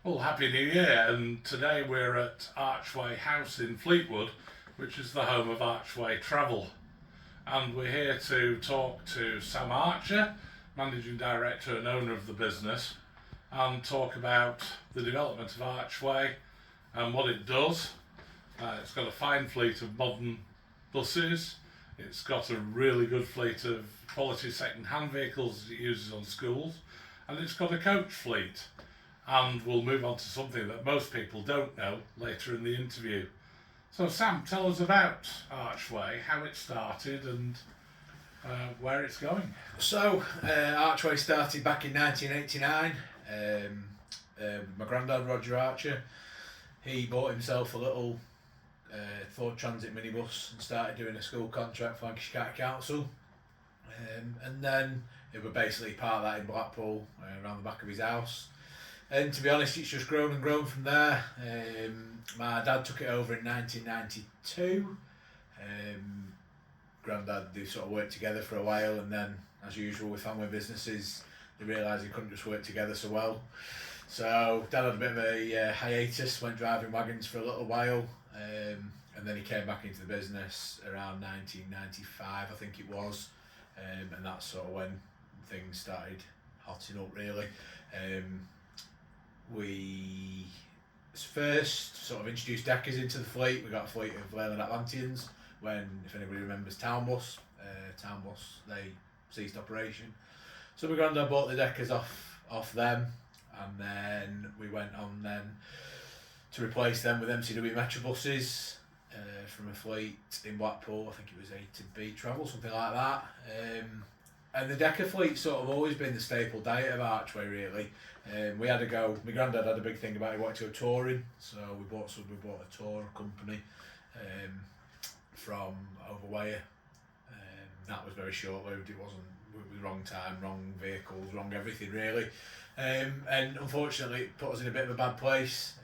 Well, Happy New Year, and today we're at Archway House in Fleetwood, which is the home of Archway Travel. And we're here to talk to Sam Archer, Managing Director and owner of the business, and talk about the development of Archway and what it does. It's got a fine fleet of modern buses, it's got a really good fleet of quality second-hand vehicles that it uses on schools, and it's got a coach fleet. And we'll move on to something that most people don't know later in the interview. So Sam, tell us about Archway, how it started and where it's going. So, Archway started back in 1989. My granddad, Roger Archer, he bought himself a little Ford Transit minibus and started doing a school contract for Lancashire County Council. And then it was basically part of that in Blackpool, around the back of his house. And to be honest, it's just grown and grown from there. My dad took it over in 1992. Grandad, they sort of worked together for a while, and then, as usual with family businesses, they realised they couldn't just work together so well. So Dad had a bit of a hiatus, went driving wagons for a little while, and then he came back into the business around 1995, I think it was, and that's sort of when things started hotting up really. We first sort of introduced deckers into the fleet. We got a fleet of Leyland Atlanteans when, if anybody remembers Town Bus, they ceased operation. So my granddad bought the deckers off them, and then we went on then to replace them with MCW Metro buses from a fleet in Blackpool. I think it was A to B Travel, something like that. And the decker fleet sort of always been the staple diet of Archway really. We had to go. My granddad had a big thing about he wanted to go touring, so we bought a tour company from Overway. That was very short-lived. It was wrong time, wrong vehicles, wrong everything really. And unfortunately, it put us in a bit of a bad place.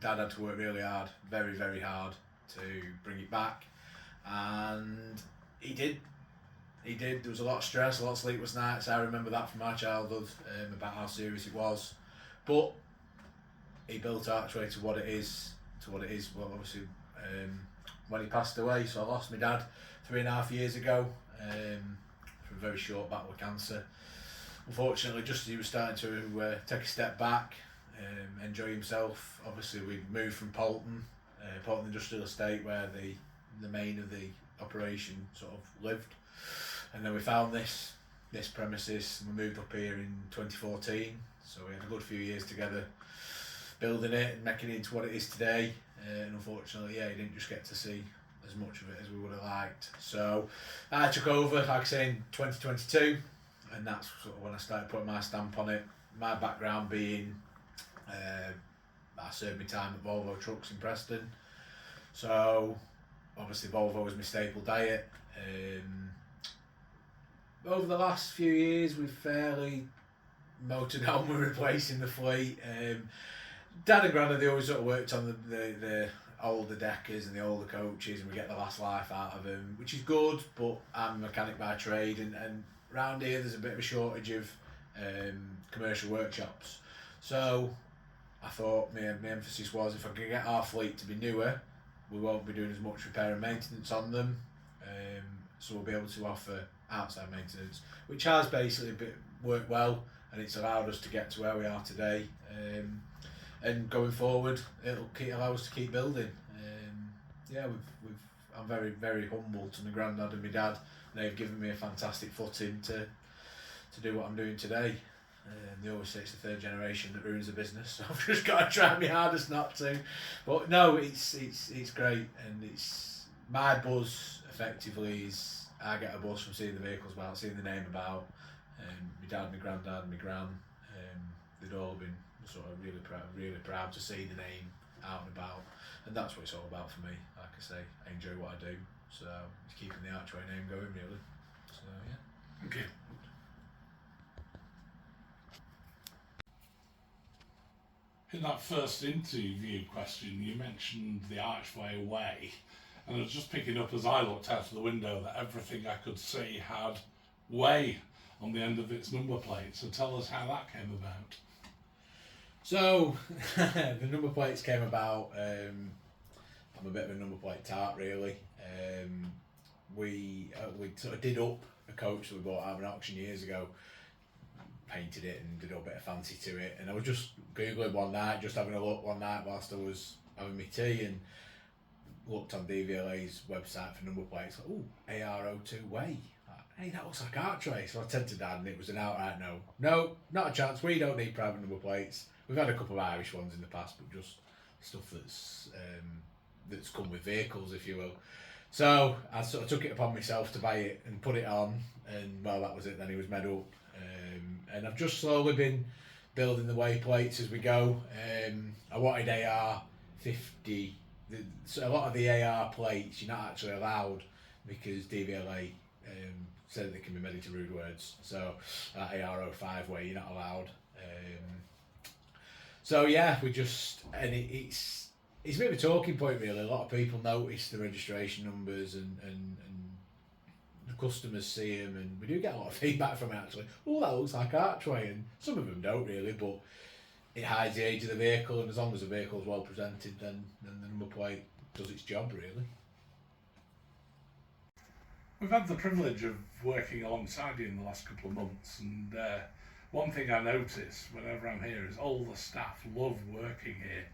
Dad had to work really hard, very very hard, to bring it back, and he did. There was a lot of stress, a lot of sleepless nights. I remember that from my childhood, about how serious it was. But he built Archway to what it is. Well, obviously, when he passed away, so I lost my dad 3.5 years ago from a very short battle with cancer. Unfortunately, just as he was starting to take a step back, enjoy himself. Obviously, we moved from Polton Industrial Estate, where the main of the operation sort of lived. And then we found this premises, and we moved up here in 2014. So we had a good few years together building it and making it into what it is today. And unfortunately, he didn't just get to see as much of it as we would have liked. So I took over, like I say, in 2022, and that's sort of when I started putting my stamp on it. My background being, I served my time at Volvo Trucks in Preston. So obviously Volvo was my staple diet. Over the last few years, we've fairly motored on with replacing the fleet. Dad and Grandad, they always sort of worked on the older deckers and the older coaches, and we get the last life out of them, which is good. But I'm a mechanic by trade, and around here there's a bit of a shortage of commercial workshops. So I thought my emphasis was, if I can get our fleet to be newer, we won't be doing as much repair and maintenance on them. So we'll be able to offer outside maintenance, which has basically worked well, and it's allowed us to get to where we are today. And going forward, it'll allow us to keep building. I'm very very humble to my granddad and my dad. They've given me a fantastic footing to do what I'm doing today. They always say it's the third generation that ruins the business, so I've just got to try my hardest not to. But no, it's great, and it's my buzz. Effectively, is I get a buzz from seeing the vehicles about, seeing the name about. My dad, my granddad, my gran, they'd all been sort of really proud to see the name out and about, and that's what it's all about for me. Like I say, I enjoy what I do, so it's keeping the Archway name going really. So yeah. Okay. In that first interview question, you mentioned the Archway Way, and I was just picking up as I looked out of the window that everything I could see had Way on the end of its number plate. So tell us how that came about. So the number plates came about. I'm a bit of a number plate tart, really. We sort of did up a coach that we bought out of an auction years ago, painted it and did a bit of fancy to it. And I was just googling one night, just having a look one night whilst I was having my tea, and looked on DVLA's website for number plates. Like, ooh, AR02 Way. Hey, that looks like Archway. So I said to Dad, and it was an outright no. No, not a chance. We don't need private number plates. We've had a couple of Irish ones in the past, but just stuff that's come with vehicles, if you will. So I sort of took it upon myself to buy it and put it on, and well, that was it. Then he was made up, and I've just slowly been building the way plates as we go. I wanted AR50. So a lot of the AR plates you're not actually allowed because DVLA said that they can be made into rude words. So AR05 way you're not allowed. So yeah, we just, and it's a bit of a talking point really. A lot of people notice the registration numbers, and the customers see them, and we do get a lot of feedback from it actually. Oh, that looks like Archway, and some of them don't really, but it hides the age of the vehicle, and as long as the vehicle is well presented, then the number plate does its job really. We've had the privilege of working alongside you in the last couple of months, and one thing I notice whenever I'm here is all the staff love working here.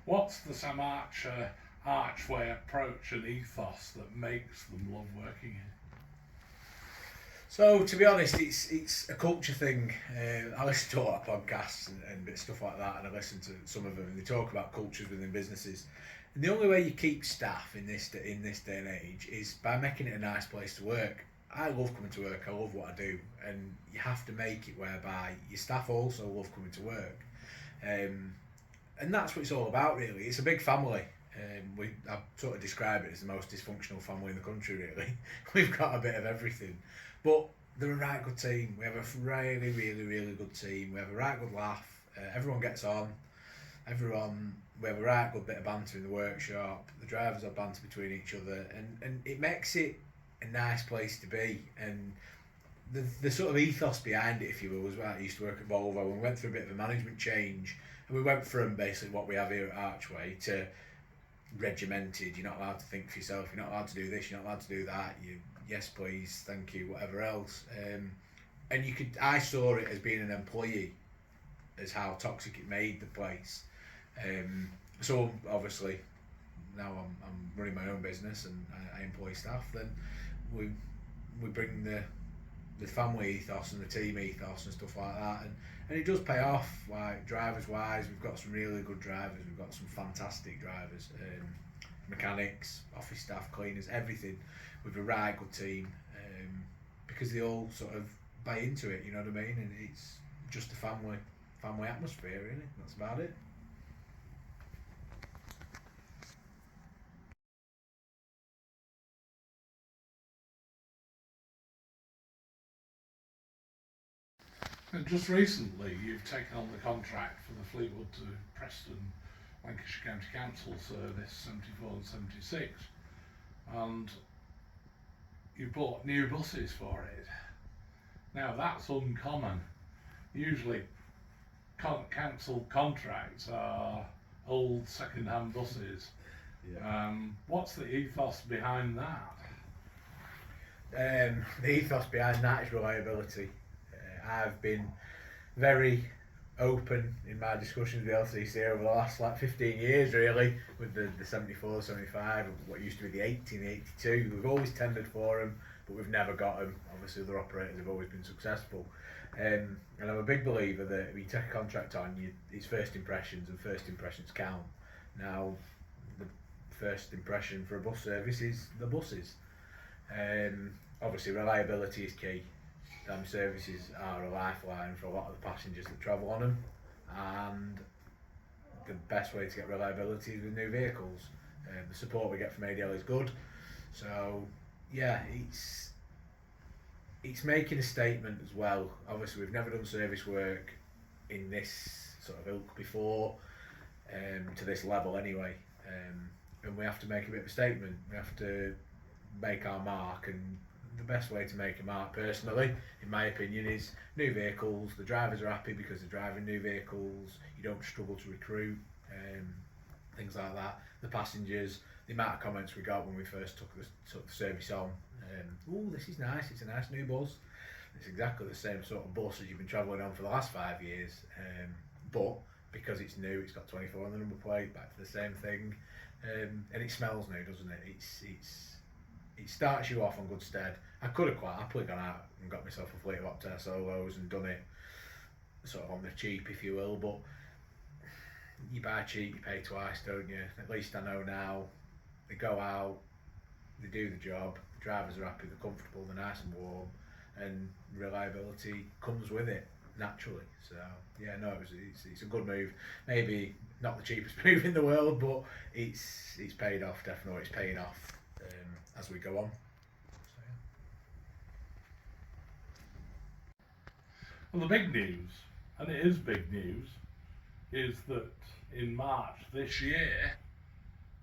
What's the Sam Archer Archway approach and ethos that makes them love working here? So to be honest, it's a culture thing. I listen to a lot of podcasts and stuff like that, and I listen to some of them, and they talk about cultures within businesses. And the only way you keep staff in this day and age is by making it a nice place to work. I love coming to work. I love what I do, and you have to make it whereby your staff also love coming to work. And that's what it's all about, really. It's a big family. I sort of describe it as the most dysfunctional family in the country, really. We've got a bit of everything. But they're a right good team. We have a really, really, really good team. We have a right good laugh. Everyone gets on. We have a right good bit of banter in the workshop. The drivers have banter between each other. And it makes it a nice place to be. And the sort of ethos behind it, if you will, was when I used to work at Volvo, and we went through a bit of a management change. And we went from basically what we have here at Archway to regimented. You're not allowed to think for yourself. You're not allowed to do this. You're not allowed to do that. Yes, please, thank you, whatever else. And I saw it as being an employee, as how toxic it made the place. So obviously, now I'm running my own business and I employ staff. Then we bring the family ethos and the team ethos and stuff like that, and it does pay off. Like drivers wise, we've got some really good drivers. We've got some fantastic drivers, mechanics, office staff, cleaners, everything. With a right good team, because they all sort of buy into it. You know what I mean? And it's just a family atmosphere, really. That's about it. And just recently, you've taken on the contract for the Fleetwood to Preston Lancashire County Council Service 74 and 76, and you bought new buses for it. Now that's uncommon. Usually, council contracts are old second-hand buses. Yeah. What's the ethos behind that? The ethos behind that is reliability. I've been very open in my discussions with LCC over the last 15 years really, with the 74, 75, what used to be the 80 and the 82. We've always tendered for them, but we've never got them. Obviously other operators have always been successful. And I'm a big believer that when you take a contract on, it's first impressions, and first impressions count. Now, the first impression for a bus service is the buses. Obviously reliability is key. Them services are a lifeline for a lot of the passengers that travel on them, and the best way to get reliability is with new vehicles. The support we get from ADL is good, so yeah, it's making a statement as well. Obviously we've never done service work in this sort of ilk before, to this level anyway, and we have to make a bit of a statement. We have to make our mark and the best way to make a mark, personally, in my opinion, is new vehicles. The drivers are happy because they're driving new vehicles. You don't struggle to recruit, things like that. The passengers, the amount of comments we got when we first took the service on. Oh, this is nice. It's a nice new bus. It's exactly the same sort of bus as you've been travelling on for the last 5 years, but because it's new, it's got 24 on the number plate, back to the same thing, and it smells new, doesn't it? It starts you off on good stead. I could have quite happily gone out and got myself a Fleetwood solos and done it sort of on the cheap, if you will, but you buy cheap, you pay twice, don't you? At least I know now. They go out, they do the job, the drivers are happy, they're comfortable, they're nice and warm, and reliability comes with it naturally. So yeah, no, it's a good move. Maybe not the cheapest move in the world, but it's paid off. Definitely, it's paying off as we go on. So, yeah. Well, the big news, and it is big news, is that in March this year,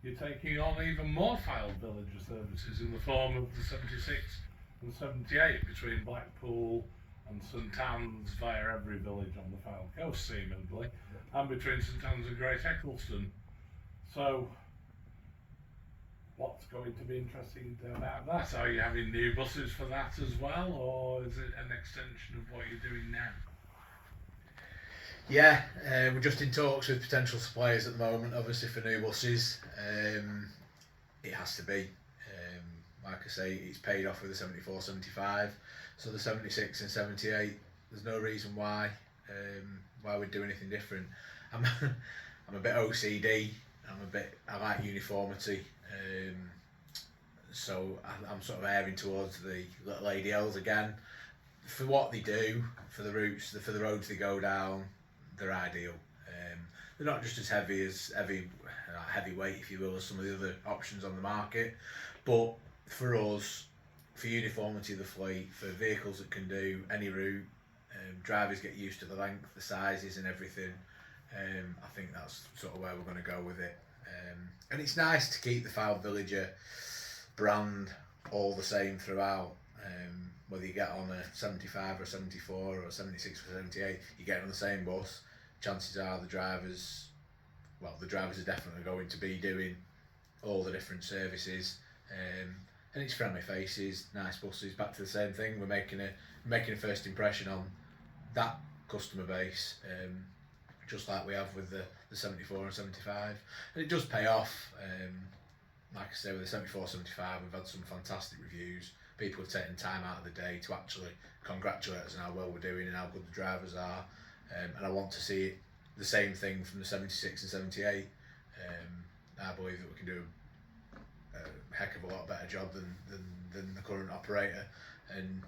you're taking on even more Fylde villager services in the form of the 76 and 78 between Blackpool and St Anne's via every village on the Fylde Coast seemingly, and between St Anne's and Great Eccleston. So what's going to be interesting about that? Are you having new buses for that as well, or is it an extension of what you're doing now? Yeah, we're just in talks with potential suppliers at the moment, obviously, for new buses. It has to be. Like I say, it's paid off with the 74, 75. So the 76 and 78, there's no reason why we'd do anything different. I'm a bit OCD. I like uniformity. So I'm sort of erring towards the little ADLs again. For what they do, for the routes, for the roads they go down, they're ideal. They're not just as heavyweight, if you will, as some of the other options on the market, but for us, for uniformity of the fleet, for vehicles that can do any route, drivers get used to the length, the sizes and everything. I think that's sort of where we're going to go with it. And it's nice to keep the Fylde Villager brand all the same throughout. Whether you get on a 75 or 74 or 76 or 78, you get on the same bus, chances are the drivers are definitely going to be doing all the different services. And it's friendly faces, nice buses, back to the same thing. We're making a first impression on that customer base, just like we have with the 74 and 75. And it does pay off. Like I say, with the 74, 75, we've had some fantastic reviews. People have taken time out of the day to actually congratulate us on how well we're doing and how good the drivers are. And I want to see the same thing from the 76 and 78. I believe that we can do a heck of a lot better job than the current operator, and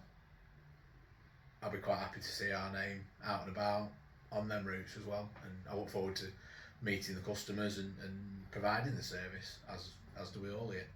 I'll be quite happy to see our name out and about on them routes as well. And I look forward to meeting the customers and providing the service, as do we all here.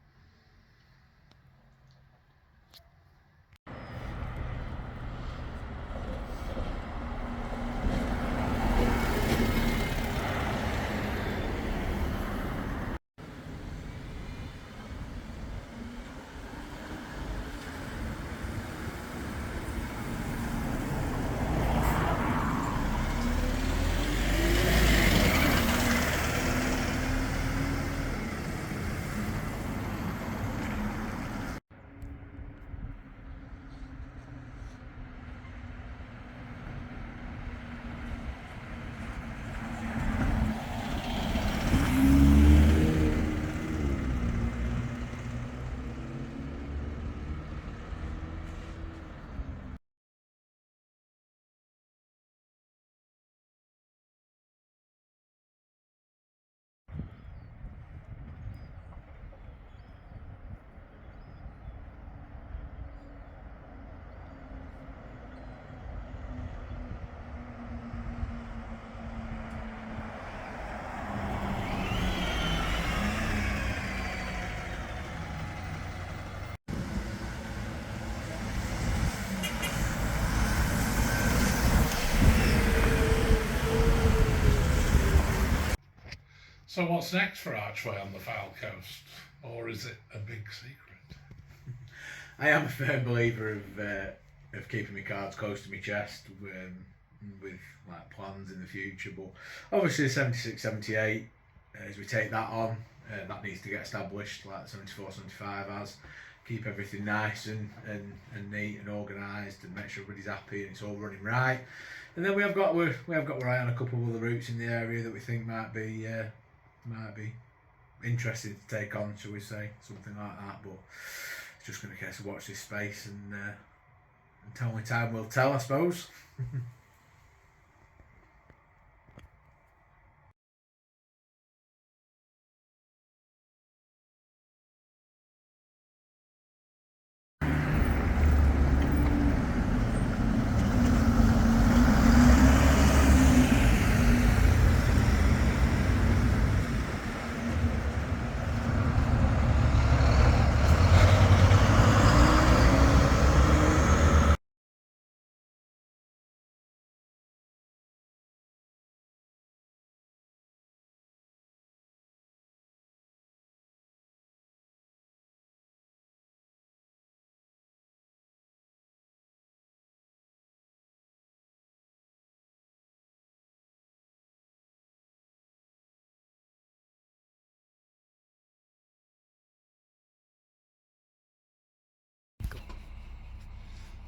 So what's next for Archway on the Fylde Coast, or is it a big secret? I am a firm believer of keeping my cards close to my chest with like plans in the future. But obviously, 76, 78, as we take that on, that needs to get established like 74, 75 has. Keep everything nice and neat and organised, and make sure everybody's happy and it's all running right. And then we have got our eye on a couple of other routes in the area that we think might be interesting to take on, shall we say, something like that. But it's just going to case of watch this space and only time will tell, I suppose.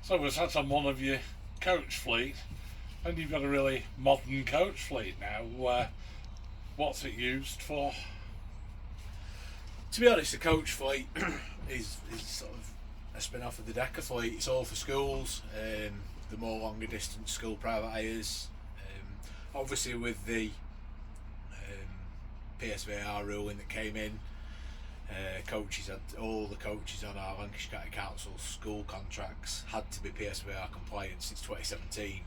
So we sat on one of your coach fleet, and you've got a really modern coach fleet now. What's it used for? To be honest, the coach fleet is sort of a spin-off of the Decker fleet. It's all for schools, the more longer distance school private hires. Obviously with the PSVR ruling that came in, all the coaches on our Lancashire County Council school contracts had to be PSVR compliant since 2017.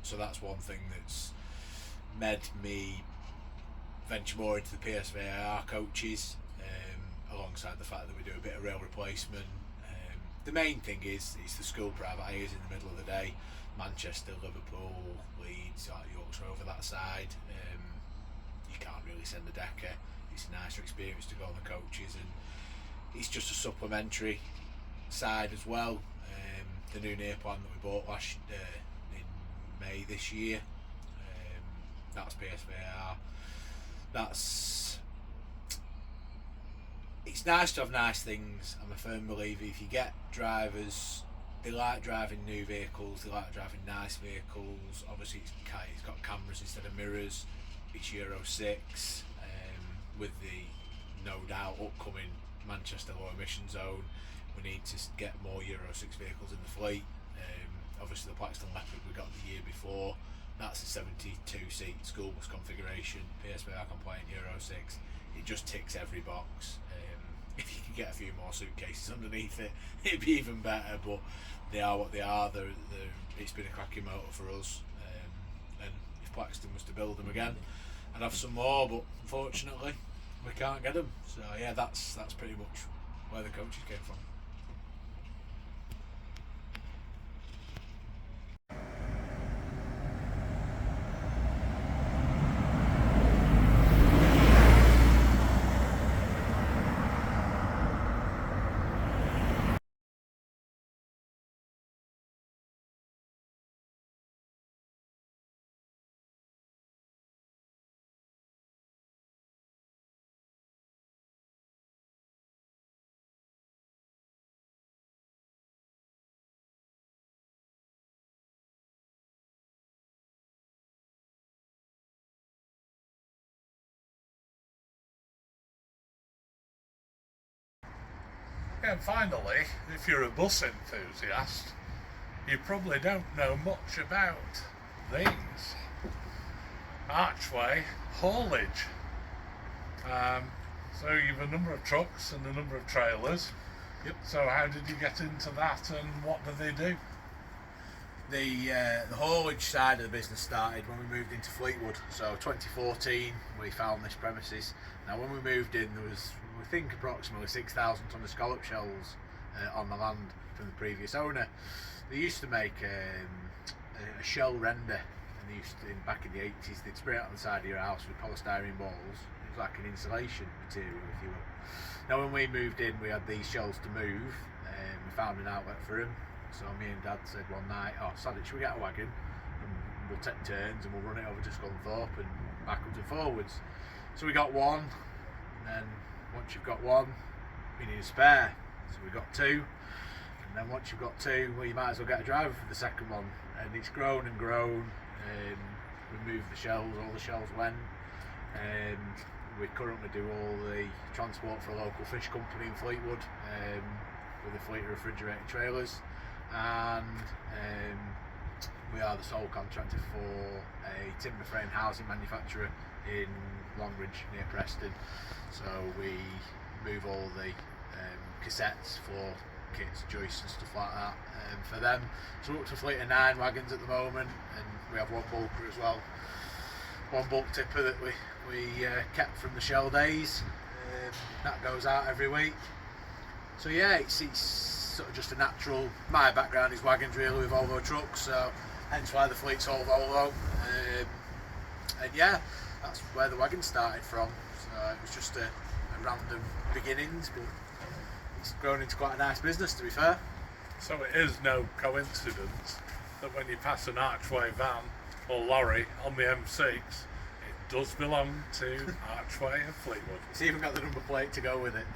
So that's one thing that's made me venture more into the PSVR coaches, alongside the fact that we do a bit of rail replacement. The main thing is the school private hires in the middle of the day. Manchester, Liverpool, Leeds, Yorkshire over that side. You can't really send a Decker. It's a nicer experience to go on the coaches, and it's just a supplementary side as well. The new near plan that we bought in May this year, that's PSVR. It's nice to have nice things. I'm a firm believer if you get drivers, they like driving new vehicles, they like driving nice vehicles. Obviously it's got cameras instead of mirrors. It's Euro 6, with the no doubt upcoming Manchester low emission zone. We need to get more Euro 6 vehicles in the fleet. Obviously the Plaxton Leopard we got the year before, that's a 72 seat school bus configuration, PSVR compliant Euro 6. It just ticks every box. If you could get a few more suitcases underneath it, it'd be even better, but they are what they are. It's been a cracking motor for us, and if Plaxton was to build them again, I'd have some more, but unfortunately we can't get them. So yeah, that's pretty much where the coaches came from. Yeah, and finally, if you're a bus enthusiast, you probably don't know much about these. Archway Haulage. So you've a number of trucks and a number of trailers. Yep. So how did you get into that, and what do they do? The haulage side of the business started when we moved into Fleetwood. So 2014 we found this premises. Now when we moved in there was, we think, approximately 6,000 tonne of scallop shells on the land from the previous owner. They used to make a shell render, and they used to, back in the 80s, they'd spray it on the side of your house with polystyrene balls. It was like an insulation material, if you will. Now when we moved in we had these shells to move, we found an outlet for him. So me and Dad said one night, "Oh, Sadie, should we get a wagon? And we'll take turns and we'll run it over to Scunthorpe and backwards and forwards." So we got one, and then once you've got one, you need a spare. So we got two, and then once you've got two, well, you might as well get a driver for the second one. And it's grown and grown. We moved the shelves, all the shelves went. We currently do all the transport for a local fish company in Fleetwood with a fleet of refrigerated trailers, and we are the sole contractor for a timber frame housing manufacturer in Longridge near Preston. So we move all the cassettes, floor kits, joists and stuff like that for them. So we're up to a fleet of 9 wagons at the moment, and we have one bulker as well, one bulk tipper that we kept from the Shell days. That goes out every week. So yeah, it's sort of just a natural. My background is wagons really, with Volvo trucks, so hence why the fleet's all Volvo. And yeah, that's where the wagon started from. So it was just a random beginnings, but it's grown into quite a nice business, to be fair. So it is no coincidence that when you pass an Archway van or lorry on the M6, it does belong to Archway of Fleetwood. It's even got the number plate to go with it.